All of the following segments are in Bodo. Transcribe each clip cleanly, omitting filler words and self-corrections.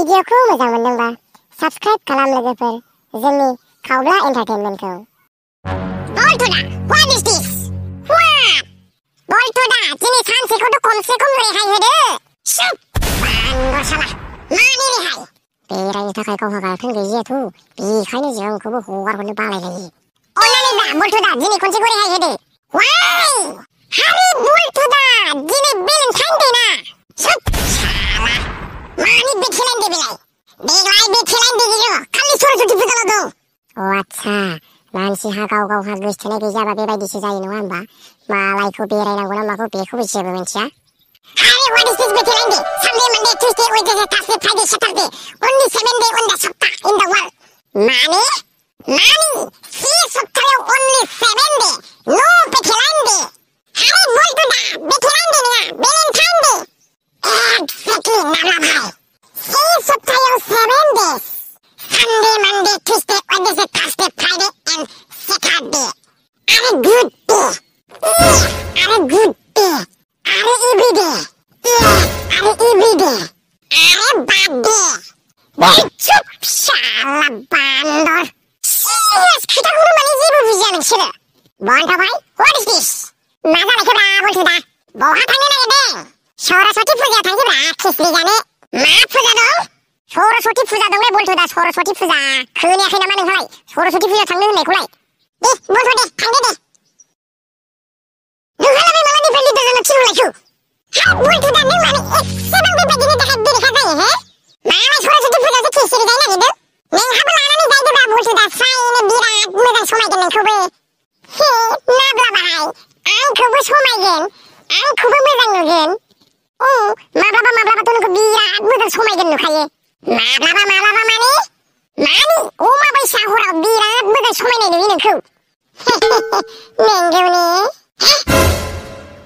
भिडिअखौ मोजां मोनदोंबा साबस्क्राइब खालाम लोगोफोर जोंनि खावब्ला एन्टारटेनमेन्टखौ। बल्थुदा, what is this? What? बल्थुदा, दिनै सानसेखौथ' खमसे खम रेहाय होदो। सुप! बांगर साला, मानि रेहाय? बेरायनो थाखाय गावहा गार्लफ्रेन्ड गैजायाथ' बेखायनो जोंखौबो हगारहरनो बालायलायो। अन्नानै दा बल्थुदा, दिनै खनसेखौ रेहाय होदो। वाइ! हारे बल्थुदा, दिनै भेलेन्टाइन डे ना? सुप! साला, मानि भेलेन्टाइन डे बेलाय? देग्लाय भेलेन्टाइन डे गैया, खालि सरस्वती फुजाल' दं। आच्छा, मानसिहा गावहा गोसथोनाय गैजाबा बेबायदिसो जायो नङा होमबा? मालायखौ बेरायनांगौ ना माखौ बेखौबो जेबो मिन्थिया। हारे what is this Valentine day? Sunday, Monday, Tuesday, Wednesday, Thursday, Friday, Saturday, only 7 days on the सप्ताह in the world. माने? सप्तायाव only 7 day, no Valentine day. हारे बल्थुदा, भेलेन्टाइन डे नङा, भेलेन्टाइन डे. Exactly, नाब्ला भाई. सप्तायाव 7 days. Sunday, Monday, Tuesday, Wednesday, Thursday, Friday, and Saturday. Are good day. Are good day. Are every day. Are every day. Are bad day. Cup साला बान्दर. Serious खोथाखौनो माने जेबो बुजिया नोंसोरो. बन्थ' भाई, what is this? मा जालायखोब्रा बल्थुदा? बहा थांनो नागिरदों? सरस्वती फुजायाव थांसैब्रा खिस्रि जानो. मा फुजा दं? सरस्वती फुजा दंलै बल्थुदा, सरस्वती फुजा। खोनायाखै नामा नोंहालाय? सरस्वती फुजा थांनो होननायखौलाय? दे बन्थ' दे, थांदो दे। नोंहालाय बे मालानिफ्राय लिरदों जानो थिनहरलायखौ? हाब बल्थुदा, नों मानो एसेबां बेबायदिनि थाखाय बेरेखा जायो हे? मालाय सरस्वती फुजायावसो खिस्रि जानो नागिरदों? नोंहाबो लानानै जाहैदोब्रा बल्थुदा, स्रायनो बिराद मोजां समायगोन नोंखौबो। हे नाब्ला भाई, आंखौबो समायगोन, आंखौबो मोजां नुगोन। माब्लाबाथ' नोंखौ बिराद मोजां समायगोन नुखायो। माब्लाबा माने? मानि अमाबैसा हराव बिराद मोजां समायनाय नुयो नोंखौ। नंगौ ने?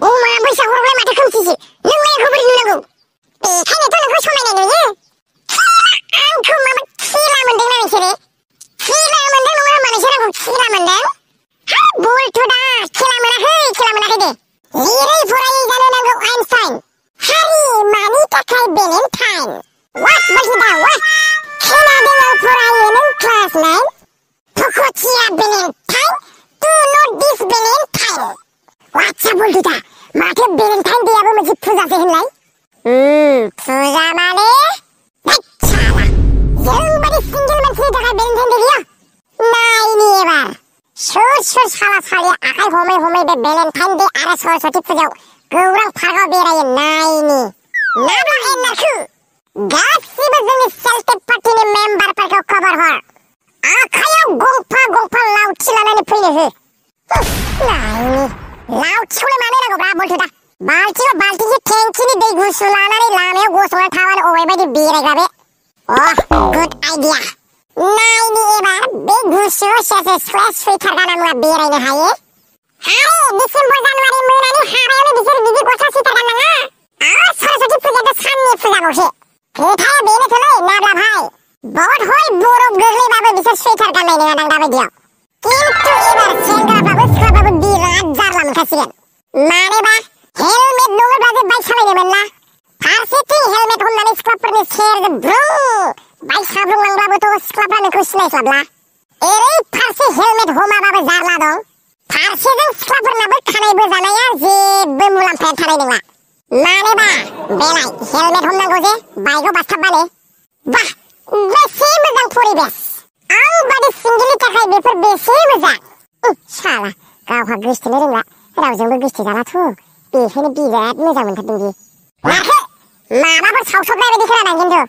अमाबैसा हरावलाय माथो खोमसिसो, नोंलाय आंखौ बोरै नुनांगौ? बेखायनोथ' नोंखौ समायनाय नुयो। आंखौ माबा खेला मोनदोंना नोंसोरो? खेला मोनदों नङा होमबा नोंसोर आंखौ खेला मोनदों? हाब बल्थुदा, खेला मोनाखै दे। लिरै फरायै जानो नांगौ आइनस्टाइन। हारि मानि थाखाय भेलेन्टाइन? What बल्थुदा, what? खोनादों आं फरायो नों क्लास 9? फक'टिया Valentine? Do not this Valentine? आच्छा बल्थुदा, माथो भेलेन्टाइन डेआबो मोनसे फुजासो होनलाय? फुजा माने? साला, जोंबादि सिंगेल मानसिनि थाखाय भेलेन्टाइन डे गैया? नायनि एबार सोर साला सालिया आखाइ हमै बे भेलेन्टाइन डे आरो सरस्वती फुजायाव गौरां पार्कआव बेरायो नायनि। नाब्ला एन्नारखौ गासिबो जोंनि सेल्फ हेल्प पार्टिनि मेम्बारफोरखौ खबर हर। आखायाव गंफा लावथि लानानै फैनो हो। नायनि लावथिखौलाय मानो नांगौब्रा बल्थुदा? बाल्थिंसे टेंकिनि दै गुसु लानानै लामायाव गसंना थाबानो अबेबायदि बेरायग्रा बे? Good idea. नायनि एबार बे गुसुआव सेरसे स्वेटार गाना बेरायनो हायो। हारे डिसेम्बर जानुवारि मोनानि हाबायावनो बिसोर बिदि गस्ला सुइटार गाननाङा। सरस्वती फुजायाथ' साननि फुजाबावसो। खोथाया बेनोथ'लै नाब्ला भाई, बहुत हय बरफ गोग्लैबाबो बिसोर सुइटार गाननाय नङादां दाबायदियाव। किन्तु एबार सेंग्राफ्राबो सिख्लाफ्राबो बिराद जारला मोनखासिगोन। मानोबा हेलमेट नङाब्ला जे बाइक सालायनो मोनला। फारसेथिं हेलमेट हमनानै सिख्लाफोरनि सेरजों ब्रुं बाइक साब्रुंलांब्लाबोथ' सिख्लाफ्रा नोंखौ सिनायस्लाबला। ओरै फारसे हेलमेट हमाबाबो जारला दं। फारसेजों सिख्लाफोरनाबो खानाय बोजानाया जेबो मुलाम्फाया थानाय नङा। मानोबा बेलाय हेलमेट हमनांगौ जे बाइकआव बास्थाबबानो। बाह, बेसे मोजां परिबेस। आंबादि सिंगेलनि थाखाय बेफोर बेसे मोजां। साला, गावहा गोसथोनो रोंला, रावजोंबो गोसथो जालाथ', बेखायनो बिराद मोजां मोनथारदों बि। माथो माबाफोर सावसबनाय बायदि खोनादों खिन्थु।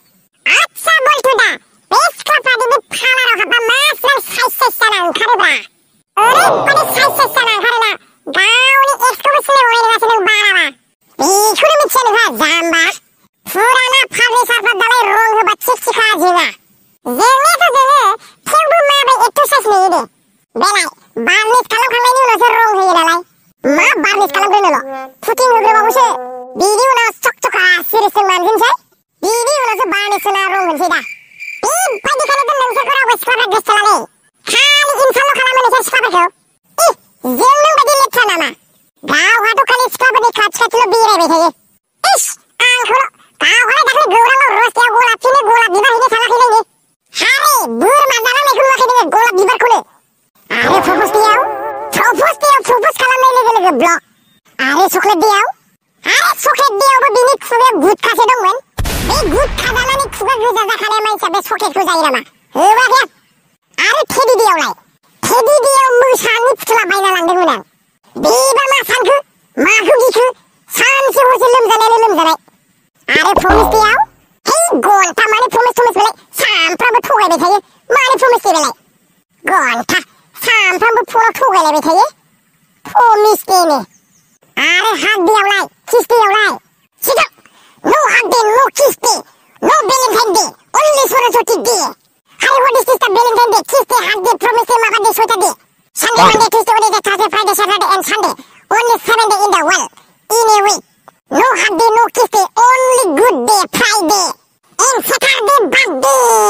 आच्छा बल्थुदा, बे सिख्लाफ्रादि बे पार्लाराव हाबबा मासिबां साइज जाना ओंखारोब्रा। ओरैबादि साइज जाना ओंखारोना, गावनि एक्सखौबो सिनायबावनाय नङासो नों बाराबा। बेखौनो मिथिया नोंहा जाम्बा? फुराना फार्निचारफ्रा दालाय रं होबा थिखा जोङा। जोंनायाथ' जोङो, थेवबो माब्रै एथ' साइज नुयो दे। बेलाय बार्निस खालामखांनायनि उनावसो रं होयो नालाय। मा बार्निस खालामग्रोनोल'? फुटिं होग्रोबावोसो। बिनि उनाव चकचका सिरिसजों मानजिनोसै। बिनि उनावसो बार्निस होना रं होनोसै दा। बेबायदिखायनोथ' नोंसोरखौ रावबो सिख्लाफ्रा गोसथोलालै। खालि इनसाल' खालामो नोंसोर सिख्लाफोरखौ। जों नोंबायदि लेथ्रा नामा? गावहाथ' खालि सिख्लाफोरनि खाथिल' बेरायबाय थायो। गावहालाय दाख्लै गौराङाव रस्तायाव गलाब बिबार खुगा गोजा जाखानाय मानसिया बे चक्लेटखौ जायो नामा होबाखै आरो टेडि डेआवलाय टेडि डेआव मोसानि फुथुला बायना लांदोंमोन आं बेबा मा सानखो माखौ गिखो सानसे हरसे लोमजानायानो लोमजानाय आरो प्रमिस डेआव है घन्टा मानो प्रमिस बेलाय सानफ्रामबो थगायबाय थायो मानो प्रमिस डे बेलाय घन्टा सानफ्रामबो फनाव थगायलायबाय थायो प्रमिस डेनो आरो हाग डेआवलाय किस डेआवलाय सिगां no hug day no kiss day no valentine day only Saraswati day hi what is this the valentine day kiss day hug day promise day माबा day सोटा day Sunday Monday Tuesday Wednesday Thursday Friday Saturday and Sunday only 7 days in the world in a week no hug day no kiss day only good day Friday and Saturday bad day